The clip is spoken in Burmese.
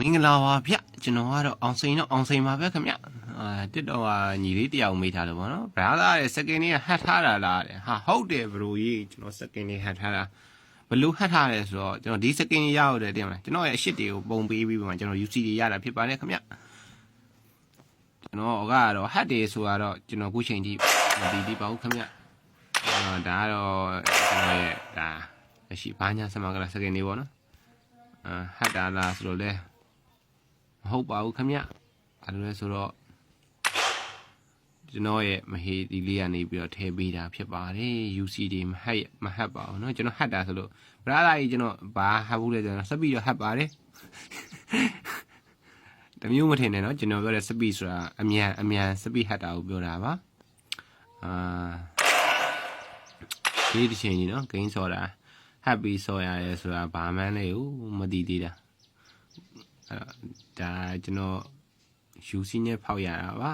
မင်္ဂလာပါဗျကျွန်တော်ကတော့အောင်စိန်ပါပဲခင်ဗျတစ်တော့ညီလေးတယောက်မေးထားလို့ပေါ့နော်ဘရာသာရဲ့စကင်လေးကဟတ်ထားတာလားတဲ့ဟာဟုတ်တယ်ဘရိုကြီးကျွန်တော်စကင်လေးဟတ်ထားတာဘလို့ဟတ်ထားလဲဆိုတော့ကျွန်တော်ဒီစကင်ရရတယ်တင်မလားကျွန်တော်ရဲ့အရှိတ်တွေကိုပုံပေးပြီးမှကျွန်တော် UC တွေရတာဖြစ်ပါတယ်ခင်ဗျကျွန်တော်ကတော့ဟတ်တယ်ဆိုတော့ကျွန်တော်ခုချိန်ထိမပြီးသေးပါဘူးခင်ဗျဒါကတော့ကျွန်တော်ရဲ့ဒါအရှိဘာညာစမကလာစကင်လေးပေါ့နော်ဟတ်တာလားဆိုတော့လေမဟုတ်ပါဘူးခင်ဗျအဲ့လိုလဲဆိုတော့ကျွန်တော်ရဲ့မဟေးဒီလေးကနေပြီးတော့ထည့်ပေးတာဖြစ်ပါတယ် UC တွေမဟတ်ပါဘူးเนาะကျွန်တော်ဟတ်တာဆိုလို့ဘရာသာကြီးကျွန်တော်ဘာဟတ်ဘူးလဲကျွန်တော်စပီတော့ဟတ်ပါတယ်တမျိုးမထင်နဲ့เนาะကျွန်တော်ပြောတဲ့စပီဆိုတာအမြန်စပီဟတ်တာကိုပြောတာပါဒီတစ်ချိန်ကြီးเนาะဂိမ်းဆော်တာဟတ်ပြီးဆော်ရတယ်ဆိုတာဘာမှန်းလဲကိုမသိသေးတာဒါကျွန်တော် UC နဲ့ဖောက်ရတာပါ